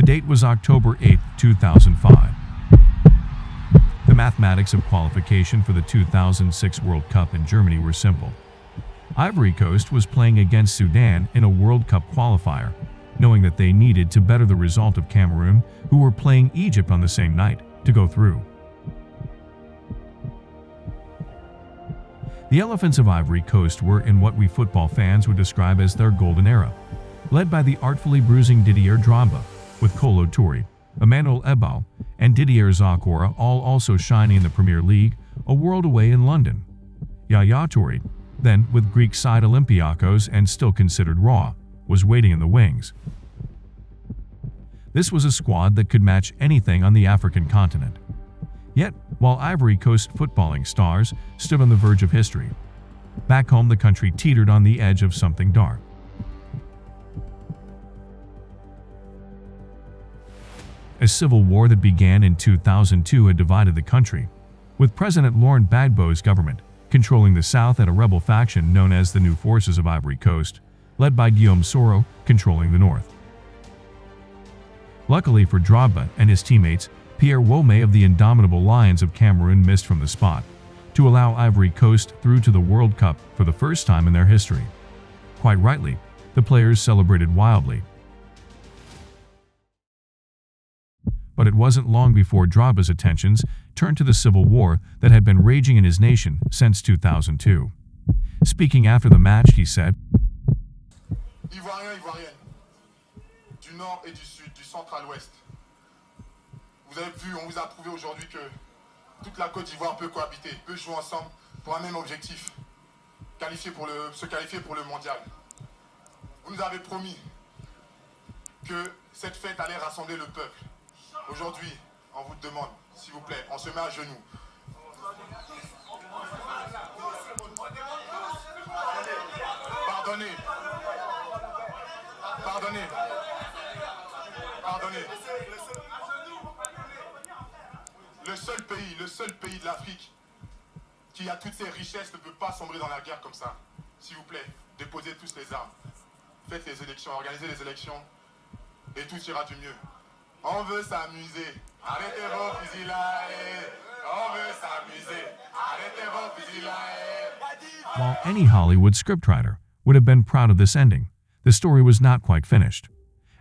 date was October 8, 2005. The mathematics of qualification for the 2006 World Cup in Germany were simple. Ivory Coast was playing against Sudan in a World Cup qualifier, knowing that they needed to better the result of Cameroon, who were playing Egypt on the same night, to go through. The Elephants of Ivory Coast were in what we football fans would describe as their golden era, led by the artfully bruising Didier Drogba, with Kolo Touré, Emmanuel Ebow, and Didier Zokora all also shining in the Premier League, a world away in London. Yaya Touré, then with Greek side Olympiacos and still considered raw, was waiting in the wings. This was a squad that could match anything on the African continent. Yet, while Ivory Coast footballing stars stood on the verge of history, back home the country teetered on the edge of something dark. A civil war that began in 2002 had divided the country, with President Laurent Gbagbo's government controlling the south and a rebel faction known as the New Forces of Ivory Coast, led by Guillaume Soro, controlling the north. Luckily for Drogba and his teammates, Pierre Wome of the indomitable Lions of Cameroon missed from the spot to allow Ivory Coast through to the World Cup for the first time in their history. Quite rightly, the players celebrated wildly. But it wasn't long before Drogba's attentions turned to the civil war that had been raging in his nation since 2002. Speaking after the match, he said, Ivoiriens, Ivoiriennes, du nord et du sud, du centre à l'ouest. Vous avez vu, on vous a prouvé aujourd'hui que toute la Côte d'Ivoire peut cohabiter, peut jouer ensemble pour un même objectif, se qualifier pour le mondial. Vous nous avez promis que cette fête allait rassembler le peuple. Aujourd'hui, on vous demande, s'il vous plaît, on se met à genoux. Pardonnez. Pardonnez. Pardonnez. Le seul pays de l'Afrique qui a toutes ses richesses ne peut pas sombrer dans la guerre comme ça. S'il vous plaît, déposez tous les armes. Faites les élections, organisez les élections et tout ira du mieux. On veut s'amuser. Arrêtez vos fusillades. On veut s'amuser. Arrêtez vos fusillades. While any Hollywood scriptwriter would have been proud of this ending, the story was not quite finished.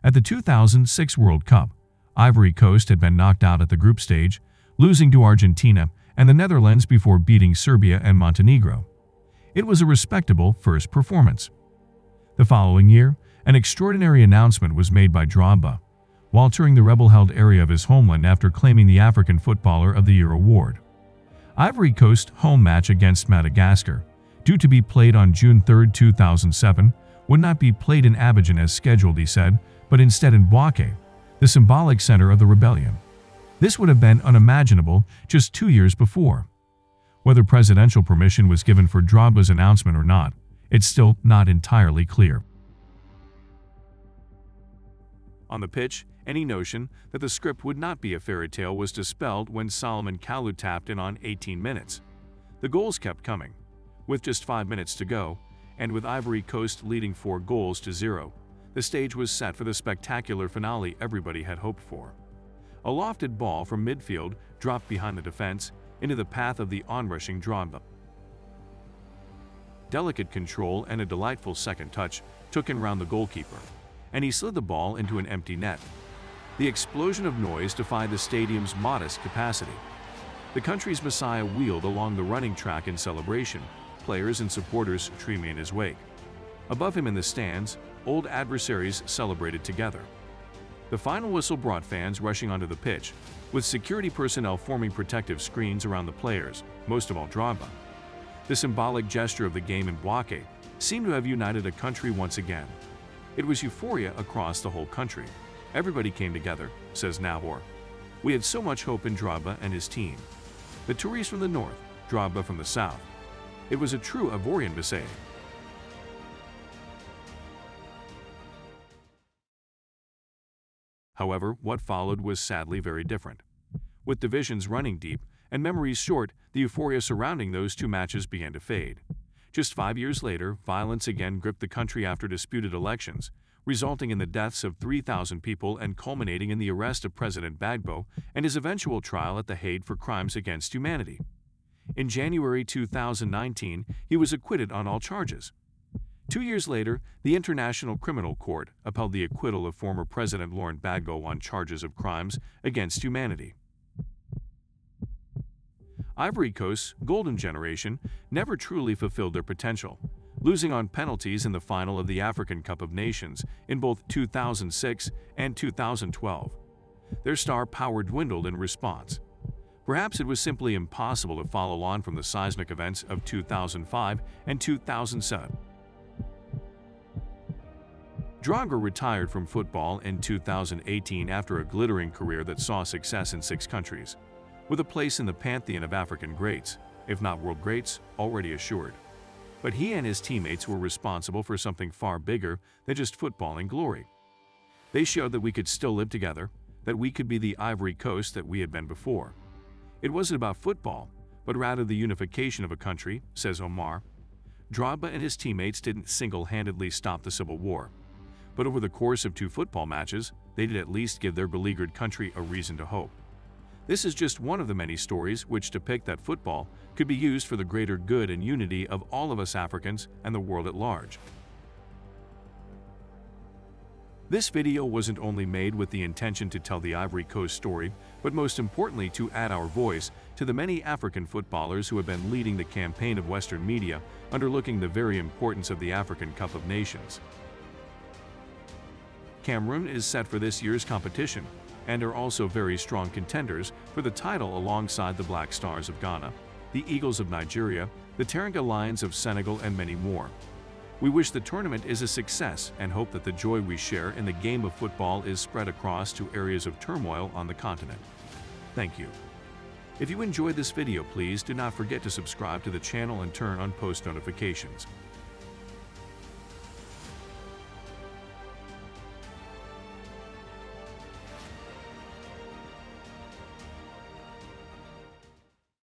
At the 2006 World Cup, Ivory Coast had been knocked out at the group stage, losing to Argentina and the Netherlands before beating Serbia and Montenegro. It was a respectable first performance. The following year, an extraordinary announcement was made by Drogba while touring the rebel-held area of his homeland after claiming the African Footballer of the Year award. Ivory Coast's home match against Madagascar, due to be played on June 3, 2007, would not be played in Abidjan as scheduled, he said, but instead in Bouaké, the symbolic center of the rebellion. This would have been unimaginable just 2 years before. Whether presidential permission was given for Drogba's announcement or not, it's still not entirely clear. On the pitch, any notion that the script would not be a fairy tale was dispelled when Solomon Kalou tapped in on 18 minutes. The goals kept coming. With just 5 minutes to go, and with Ivory Coast leading 4-0, the stage was set for the spectacular finale everybody had hoped for. A lofted ball from midfield dropped behind the defense into the path of the onrushing Drogba. Delicate control and a delightful second touch took in round the goalkeeper, and he slid the ball into an empty net. The explosion of noise defied the stadium's modest capacity. The country's messiah wheeled along the running track in celebration, players and supporters streaming in his wake. Above him in the stands, old adversaries celebrated together. The final whistle brought fans rushing onto the pitch, with security personnel forming protective screens around the players, most of all Drogba. The symbolic gesture of the game in Bouaké seemed to have united a country once again. It was euphoria across the whole country. Everybody came together, says Nahor. We had so much hope in Drogba and his team. The tourists from the north, Drogba from the south. It was a true Ivorian Messiah. However, what followed was sadly very different. With divisions running deep and memories short, the euphoria surrounding those two matches began to fade. Just 5 years later, violence again gripped the country after disputed elections, resulting in the deaths of 3,000 people and culminating in the arrest of President Gbagbo and his eventual trial at The Hague for crimes against humanity. In January 2019, he was acquitted on all charges. 2 years later, the International Criminal Court upheld the acquittal of former President Laurent Gbagbo on charges of crimes against humanity. Ivory Coast's golden generation never truly fulfilled their potential, losing on penalties in the final of the African Cup of Nations in both 2006 and 2012. Their star power dwindled in response. Perhaps it was simply impossible to follow on from the seismic events of 2005 and 2007. Drogba retired from football in 2018 after a glittering career that saw success in 6 countries, with a place in the pantheon of African greats, if not world greats, already assured. But he and his teammates were responsible for something far bigger than just footballing glory. They showed that we could still live together, that we could be the Ivory Coast that we had been before. It wasn't about football, but rather the unification of a country, says Omar. Drogba and his teammates didn't single-handedly stop the civil war, but over the course of 2 football matches, they did at least give their beleaguered country a reason to hope. This is just one of the many stories which depict that football could be used for the greater good and unity of all of us Africans and the world at large. This video wasn't only made with the intention to tell the Ivory Coast story, but most importantly to add our voice to the many African footballers who have been leading the campaign of Western media underlooking the very importance of the African Cup of Nations. Cameroon is set for this year's competition and are also very strong contenders for the title alongside the Black Stars of Ghana, the Eagles of Nigeria, the Teranga Lions of Senegal, and many more. We wish the tournament is a success and hope that the joy we share in the game of football is spread across to areas of turmoil on the continent. Thank you. If you enjoyed this video, please do not forget to subscribe to the channel and turn on post notifications.